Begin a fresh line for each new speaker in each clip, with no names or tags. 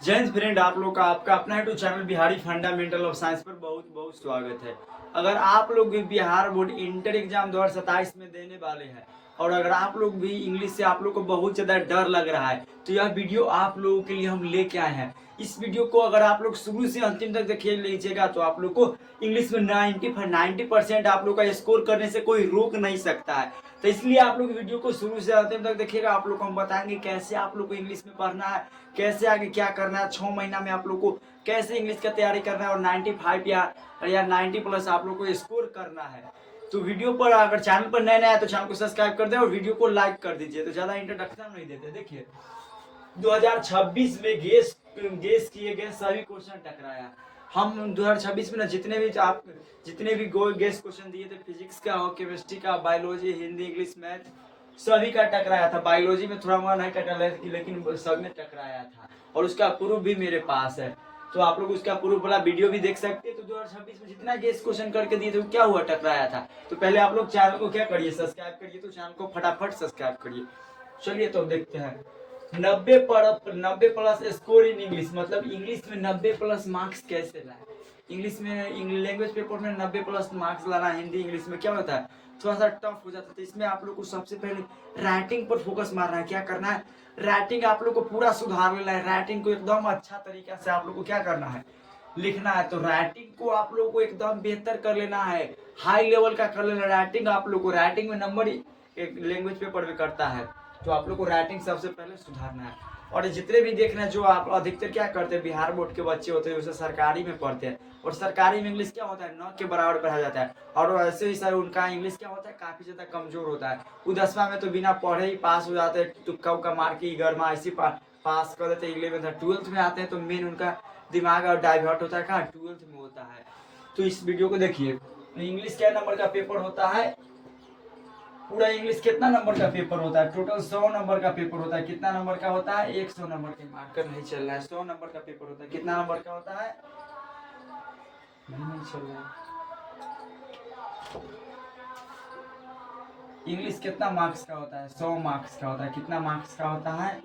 जय हिंद फ्रेंड, आप लोग का आपका अपना YouTube channel Bihari fundamental of science पर बहुत बहुत स्वागत है। अगर आप लोग भी बिहार बोर्ड इंटर एग्जाम 2027 में देने वाले हैं और अगर आप लोग भी इंग्लिश से आप लोग को बहुत ज़्यादा डर लग रहा है तो यह वीडियो आप लोगों के लिए हम लेके आए हैं। इस वीडियो को अगर आप लोग शुरू से अंतिम तक देख लीजिएगा तो आप लोग को इंग्लिश में 90% आप लोग का स्कोर करने से कोई रोक नहीं सकता है। तो इसलिए आप लोग वीडियो को शुरू से अंतिम तक देखिएगा। आप लोग को हम बताएंगे कैसे आप लोग को इंग्लिश में पढ़ना है, कैसे आगे क्या करना है, 6 महीना में आप लोग को कैसे इंग्लिश का तैयारी करना है और 95 या 90 प्लस आप लोग को स्कोर करना है। तो वीडियो पर अगर चैनल पर नए नए है तो चैनल को सब्सक्राइब कर दे और वीडियो को लाइक कर दीजिए। तो ज्यादा इंट्रोडक्शन नहीं देते, देखिए 2026 में गेस किए गए सभी क्वेश्चन टकराया। हम 2026 में ना जितने भी गेस क्वेश्चन दिए थे, फिजिक्स का हो, केमिस्ट्री का, बायोलॉजी, हिंदी, इंग्लिश, मैथ, सभी का टकराया था। बायोलॉजी में थोड़ा मोड़ा नहीं टकराया लेकिन सब में टकराया था और उसका प्रूफ भी मेरे पास है। तो आप लोग उसका प्रूफ वाला वीडियो भी देख सकते हैं। तो 2026 में जितना गेस क्वेश्चन करके दिए थे क्या हुआ, टकराया था। तो पहले आप लोग चैनल को क्या करिए, सब्सक्राइब करिए। तो चैनल को फटाफट सब्सक्राइब करिए। चलिए तो देखते हैं 90 प्लस स्कोर इन इंग्लिश, मतलब इंग्लिश में 90 प्लस मार्क्स कैसे लाए। इंग्लिश में लैंग्वेज पेपर में 90 प्लस मार्क्स लाना हिंदी इंग्लिश में क्या होता है, थोड़ा सा टफ हो जाता है। तो इसमें आप लोग को सबसे पहले राइटिंग पर फोकस मारना है। क्या करना है, राइटिंग आप लोग को पूरा सुधार लेना है। राइटिंग को एकदम अच्छा तरीका से आप लोग को क्या करना है, लिखना है। तो राइटिंग को आप लोग को एकदम बेहतर कर लेना है, हाई लेवल का कर लेना। राइटिंग आप लोग को, राइटिंग में नंबर एक लैंग्वेज पेपर में करता है। तो आप लोग को राइटिंग सबसे पहले सुधारना है। और जितने भी देखना है, जो आप अधिकतर क्या करते हैं, बिहार बोर्ड के बच्चे होते हैं उसे सरकारी में पढ़ते हैं और सरकारी में इंग्लिश क्या होता है, न के बराबर पढ़ा जाता है। और वैसे ही सर उनका इंग्लिश क्या होता है, काफी ज्यादा कमजोर होता है। वो 10वां में तो बिना पढ़े ही पास हो जाते हैं, तुक्का उक्का मार के गरमा ऐसी पास कर देते हैं। 11th 12th में आते हैं तो मेन उनका दिमाग और डाइवर्ट होता है कहाँ, 12th में होता है। तो इस वीडियो को देखिए। इंग्लिश क्या नंबर का पेपर होता है, पूरा इंग्लिश कितना नंबर का पेपर होता है, टोटल 100 नंबर का पेपर होता है। कितना नंबर का होता है, 100 नंबर के, मार्कर नहीं चल रहा है, 100 नंबर का पेपर होता है। कितना नंबर का होता है, नहीं चल रहा है। इंग्लिश कितना मार्क्स का होता है, 100 मार्क्स का होता है। कितना मार्क्स का होता है,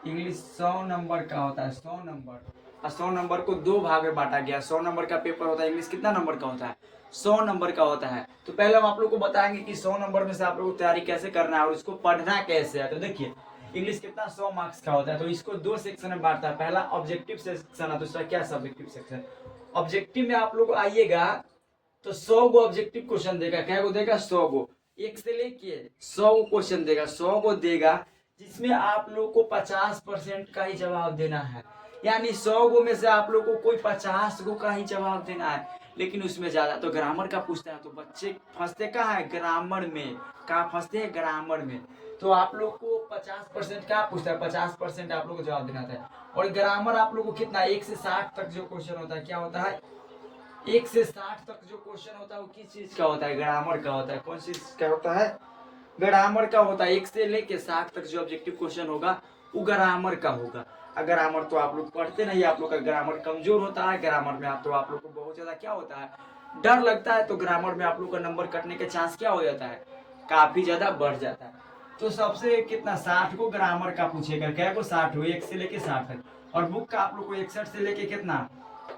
इंग्लिश 100 नंबर का होता है, 100 नंबर। और 100 नंबर को दो भाग में बांटा गया। 100 नंबर का पेपर होता है। इंग्लिश कितना नंबर का होता है, 100 नंबर का होता है। तो पहले हम आप लोग को बताएंगे कि 100 नंबर में से आप लोग को तैयारी कैसे करना है और इसको पढ़ना कैसे है। तो देखिए इंग्लिश कितना 100 मार्क्स का होता है। तो इसको दो सेक्शन में बांटता है, पहला ऑब्जेक्टिव सेक्शन है, दूसरा क्या, सब्जेक्टिव सेक्शन। ऑब्जेक्टिव में आप लोग आइएगा तो 100 गो ऑब्जेक्टिव क्वेश्चन देगा। क्या को देगा, 100 गो, एक से लेके 100 गो क्वेश्चन देगा, 100 गो देगा, जिसमें आप लोग को 50% का ही जवाब देना है। यानी 100 गो में से आप लोग को कोई 50 गो का ही जवाब देना है। लेकिन उसमें ज्यादा तो ग्रामर का पूछता है, तो बच्चे फंसते कहाँ है, ग्रामर में। कहाँ फंसते हैं, ग्रामर में। तो आप लोग को 50% क्या पूछता है, 50% आप लोग को जवाब देना था। और ग्रामर आप लोग को कितना, 1 से 60 तक जो क्वेश्चन होता है, क्या होता है, 1 से 60 तक जो क्वेश्चन होता है वो किस चीज का होता है, ग्रामर का होता है। कौन चीज का होता है, ग्रामर का होता है। 1 से लेके 60 तक जो ऑब्जेक्टिव क्वेश्चन होगा वो ग्रामर का होगा। ग्रामर तो आप लोग पढ़ते नहीं, आप लोग का ग्रामर कमजोर होता है। ग्रामर में आप लोग को बहुत ज्यादा क्या होता है, डर लगता है। तो ग्रामर में आप लोग का नंबर कटने के चांस क्या हो जाता है, काफी ज्यादा बढ़ जाता है। तो सबसे कितना, 60 को ग्रामर का पूछेगा। क्या को, 60 हो, 1 से लेके 60 तक। और बुक का आप लोग को 61 से लेके कितना,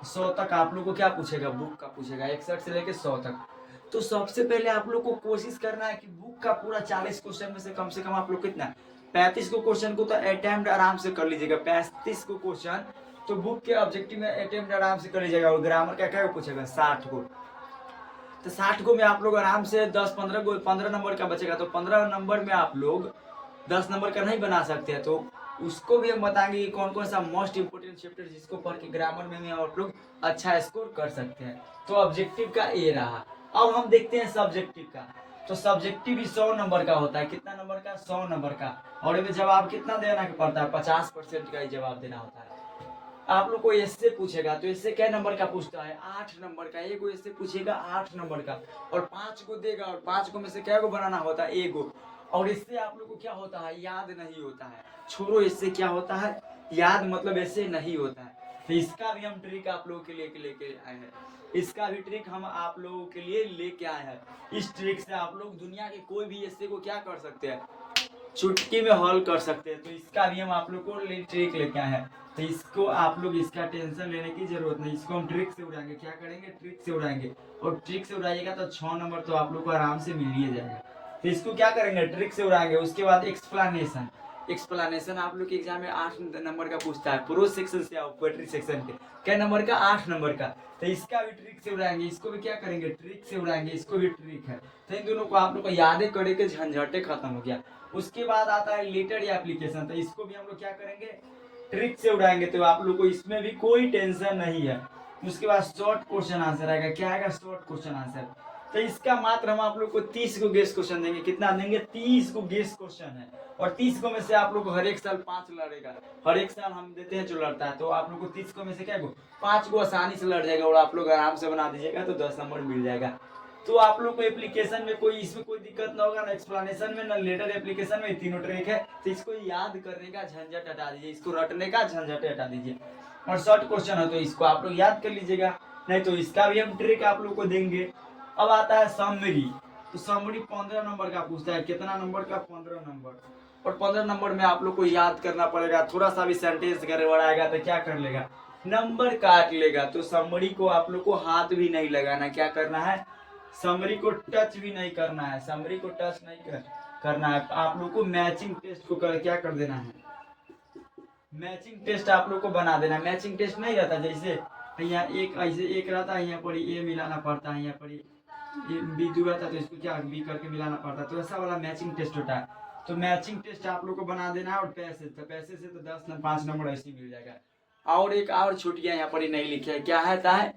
100 तक आप लोग को क्या पूछेगा, बुक का पूछेगा, 61 से लेके 100 तक। तो सबसे पहले आप लोग को कोशिश करना है कि बुक का पूरा 40 क्वेश्चन में से कम आप लोग कितना, 35 को क्वेश्चन को तो अटेम्प्ट आराम से कर लीजिएगा। 35 को क्वेश्चन तो बुक के ऑब्जेक्टिव में अटेम्प्ट आराम से कर लीजिएगा। और ग्रामर का क्या पूछेगा, 60 को। तो 60 को में आप लोग आराम से 10-15 को, 15 नंबर का बचेगा। तो 15 नंबर में आप लोग 10 नंबर का नहीं बना सकते हैं। तो उसको भी हम बताएंगे कि कौन कौन सा मोस्ट इंपोर्टेंट चैप्टर जिसको पढ़ के ग्रामर में आप लोग अच्छा स्कोर कर सकते हैं। तो ऑब्जेक्टिव का ये रहा। अब हम देखते हैं सब्जेक्टिव का। तो सब्जेक्टिव भी 100 नंबर का होता है। कितना नंबर का, 100 नंबर का। और इसमें जवाब कितना देना पड़ता है, 50% का ही जवाब देना होता है। आप लोग को इससे पूछेगा तो इससे क्या नंबर का पूछता है, 8 नंबर का। एक इससे पूछेगा 8 नंबर का और 5 को देगा। और 5 को में से क्या को बनाना होता है, एगो। और इससे आप लोग को क्या होता है, याद नहीं होता है। छोड़ो, इससे क्या होता है, याद मतलब ऐसे नहीं होता है। तो इसका भी हम ट्रिक आप लोगों के लिए लेके आए हैं। इसका भी ट्रिक हम आप लोगों के लिए लेके आए हैं। इस ट्रिक से आप लोग दुनिया के कोई भी ऐसे को क्या कर सकते हैं, चुटकी में हल कर सकते हैं। तो इसका भी हम आप लोग को ट्रिक लेके आए हैं। तो इसको आप लोग इसका टेंशन लेने की जरूरत नहीं, इसको हम ट्रिक से उड़ाएंगे। क्या करेंगे? ट्रिक से उड़ाएंगे। और ट्रिक से उड़ाइएगा तो 6 नंबर तो आप लोग को आराम से मिल ही जाएगा। तो इसको क्या करेंगे? ट्रिक से उड़ाएंगे। उसके बाद एक्सप्लेनेशन। एक्सप्लेनेशन आप लोग के एग्जाम में 8 नंबर का पूछता है, प्रो सेक्शन से आओ पोएट्री सेक्शन के। क्या नंबर का? 8 नंबर का। तो इसका भी ट्रिक से उड़ाएंगे, इसको भी क्या करेंगे? ट्रिक से उड़ाएंगे, इसको भी ट्रिक है। तो इन दोनों को आप लोग को यादें करे के झंझटे खत्म हो गया। उसके बाद आता है लेटर या एप्लीकेशन। तो इसको भी हम लोग क्या करेंगे? ट्रिक से उड़ाएंगे। तो आप लोग को इसमें भी कोई टेंशन नहीं है। उसके बाद शॉर्ट क्वेश्चन आंसर आएगा। क्या आएगा? Short question answer. तो इसका मात्र हम आप लोग को 30 को गेस क्वेश्चन देंगे। कितना देंगे? 30 को गेस क्वेश्चन है। और 30 को में से आप लोग को हर एक साल 5 लड़ेगा। हर एक साल हम देते हैं जो लड़ता है। तो आप लोग को 30 को में से क्या 5 को आसानी से लड़ जाएगा। और आप लोग आराम से बना दीजिएगा तो 10 नंबर मिल जाएगा। तो आप लोग को एप्लीकेशन में कोई इसमें कोई दिक्कत ना होगा, ना एक्सप्लेनेशन में, ना लेटर एप्लीकेशन में। तीनों ट्रिक है। तो इसको याद करने का झंझट हटा दीजिए, इसको रटने का झंझट हटा दीजिए। और शॉर्ट क्वेश्चन है तो इसको आप लोग याद कर लीजिएगा। नहीं तो इसका भी हम ट्रिक आप लोग को देंगे। अब आता है समरी। तो समरी 15 नंबर का पूछता है। कितना नंबर का? 15 नंबर। और 15 नंबर में आप लोग को याद करना पड़ेगा। थोड़ा सा भी सेंटेंस गड़बड़ आएगा तो क्या कर लेगा? नंबर काट लेगा। तो समरी को आप लोग को हाथ भी नहीं लगाना। क्या करना है? समरी को टच भी नहीं करना है। समरी को टच नहीं करना है। आप लोग को मैचिंग टेस्ट को क्या कर देना है? मैचिंग टेस्ट आप लोग को बना देना। मैचिंग टेस्ट नहीं रहता, जैसे यहाँ एक ऐसे एक रहता है, यहाँ पर ए मिलाना पड़ता है, यहाँ पर बी दू रहता है तो इसको क्या बी करके मिलाना पड़ता है। तो ऐसा वाला मैचिंग टेस्ट होता है। तो मैचिंग टेस्ट आप लोग को बना देना है। और पैसे तो 10 5 नंबर ऐसे मिल जाएगा। और एक और छुट्टियां यहाँ पर ही नहीं लिखी है। क्या है?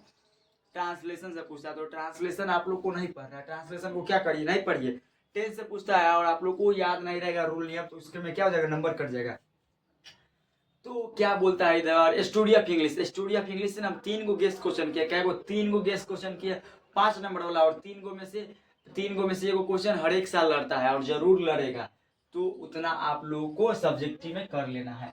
ट्रांसलेशन से पूछता है। तो ट्रांसलेशन आप लोग को नहीं पढ़ना है। ट्रांसलेशन को क्या करिए? नहीं पढ़िए। 10 से पूछता है और आप लोग को याद नहीं रहेगा रूल नियम, तो उसके में क्या हो जाएगा? नंबर कट जाएगा। तो क्या बोलता है इधर? Sturdy of English. Sturdy of English से ना हम 3 गो गेस्ट क्वेश्चन किया। क्या? 3 गो गेस्ट क्वेश्चन किया 5 नंबर वाला। और 3 गो में से एगो क्वेश्चन हर एक साल लड़ता है और जरूर लड़ेगा। तो उतना आप लोगों को सब्जेक्टिव में कर लेना है।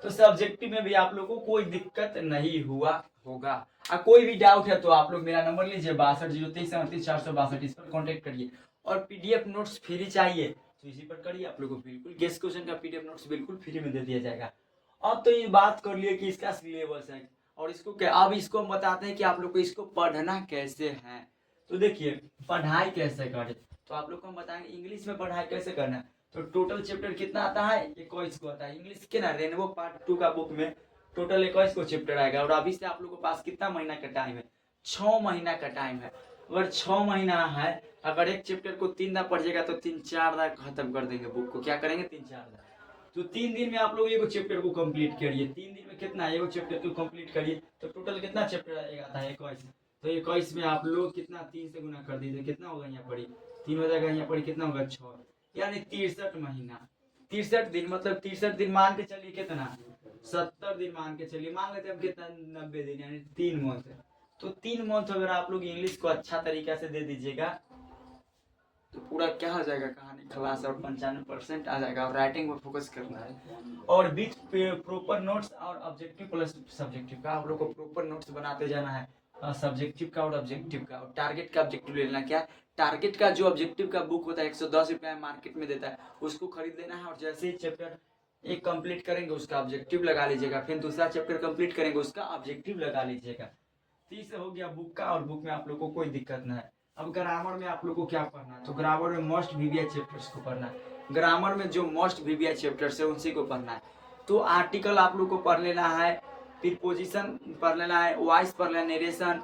तो सब्जेक्टिव में भी आप लोगों को कोई दिक्कत नहीं हुआ होगा। कोई भी डाउट है तो आप लोग मेरा नंबर लीजिए 6203373462। इस पर कॉन्टेक्ट करिए। और पीडीएफ नोट्स फ्री चाहिए तो इसी पर करिए। आप लोग को बिल्कुल गेस्ट क्वेश्चन का पीडीएफ नोट्स बिल्कुल फ्री में दे दिया जाएगा। अब तो ये बात कर लिए कि इसका सिलेबस है और इसको क्या, अब इसको हम बताते हैं कि आप लोग को इसको पढ़ना कैसे है। तो देखिए पढ़ाई कैसे करें। तो आप लोग को हम बताएंगे इंग्लिश में पढ़ाई कैसे करना है। तो टोटल चैप्टर कितना आता है? 21 को आता है। इंग्लिश के ना रेनबो पार्ट 2 का बुक में टोटल 21 को चैप्टर आएगा। और अभी से आप लोग के पास कितना महीना का टाइम है? 6 महीना का टाइम है। अगर 6 महीना है, अगर एक चैप्टर को 3 दिन पढ़िएगा तो 3-4 दिन खत्म कर देंगे बुक को। क्या करेंगे? 3-4 दिन। तो 3 दिन में आप लोग एगो चैप्टर को कंप्लीट करिए। 3 दिन में कितना? एगो चैप्टर को कंप्लीट करिए। तो टोटल कितना चैप्टर आता है? 21। तो 21 में आप लोग कितना 3 से गुना कर दीजिए। कितना होगा? यहाँ पढ़ी 3 हो जाएगा, यहाँ पढ़ी कितना होगा? 6, यानी 63 महीना। 63 दिन मतलब 63 दिन मान के चलिए कितना? 70 दिन मान के चलिए। मान लेते हम कितना? 90 दिन, यानी 3 मंथ। तो 3 मंथ अगर आप लोग इंग्लिश को अच्छा तरीका से दे दीजिएगा तो पूरा क्या हो जाएगा? कहानी खलास और 95% आ जाएगा। और राइटिंग में फोकस करना है। और विथ प्रॉपर नोट्स और ऑब्जेक्टिव प्लस सब्जेक्टिव का आप लोग को प्रॉपर नोट्स बनाते जाना है। सब्जेक्टिव का और ऑब्जेक्टिव का। और टारगेट का ऑब्जेक्टिव ले लेना। क्या? टारगेट का जो ऑब्जेक्टिव का बुक होता है 110 रुपये मार्केट में देता है, उसको खरीद लेना है। और जैसे ही चैप्टर एक कंप्लीट करेंगे उसका ऑब्जेक्टिव लगा लीजिएगा। फिर दूसरा चैप्टर कंप्लीट करेंगे उसका ऑब्जेक्टिव लगा लीजिएगा। तीसरा हो गया बुक का। और बुक में आप लोग को कोई दिक्कत ना है। अब ग्रामर में आप लोग को क्या पढ़ना है? तो ग्रामर में मोस्ट वीवीआई चैप्टर्स को पढ़ना है। ग्रामर में जो मोस्ट वीवीआई चैप्टर्स है उसी को पढ़ना है। तो आर्टिकल आप लोग को पढ़ लेना है, प्रीपोजिशन पढ़ लेना है, वॉइस पढ़ लेना, नरेशन,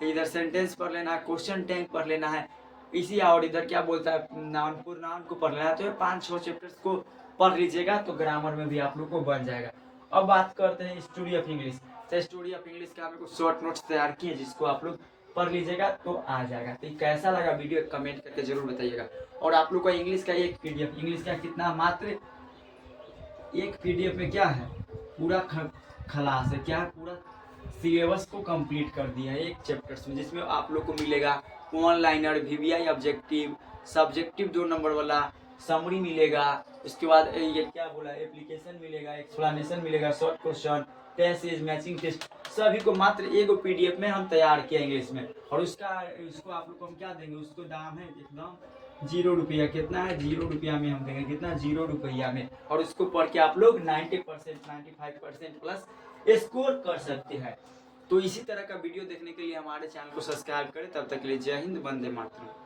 इधर सेंटेंस पढ़ लेना है, क्वेश्चन टैग पढ़ लेना है इसी। और इधर क्या बोलता है? नाउन प्रोनाउन को पढ़ लेना है। तो ये 5-6 चैप्टर्स को पढ़ लीजिएगा तो ग्रामर में भी आप लोग को बन जाएगा। अब बात करते हैं स्टडी ऑफ इंग्लिश। तो स्टडी ऑफ इंग्लिश का हम लोग शॉर्ट नोट्स तैयार किए जिसको आप लोग पढ़ लीजिएगा तो आ जाएगा। तो कैसा लगा वीडियो कमेंट करके जरूर बताइएगा। और आप लोग का इंग्लिश का एक पीडीएफ, इंग्लिश का कितना? मात्र एक पीडीएफ में क्या है? पूरा खलास है। क्या? पूरा सिलेबस को कंप्लीट कर दिया है एक चैप्टर्स में, जिसमें आप लोग को मिलेगा one liner, VVI objective, subjective 2 number वाला, समरी मिलेगा। उसके बाद ये क्या बोला? एप्लीकेशन मिलेगा, एक्सप्लेनेशन मिलेगा, short question, passage, matching test, सभी को मात्र एक पीडीएफ में हम तैयार किया इंग्लिश में। और उसको आप लोग को हम क्या देंगे? उसको दाम है एकदम 0 रुपया कितना है, 0 रुपया में हम देंगे कितना, 0 रुपया में। और इसको पढ़ के आप लोग 90% 95% प्लस स्कोर कर सकते हैं। तो इसी तरह का वीडियो देखने के लिए हमारे चैनल को सब्सक्राइब करें। तब तक के लिए जय हिंद, वंदे मातरम।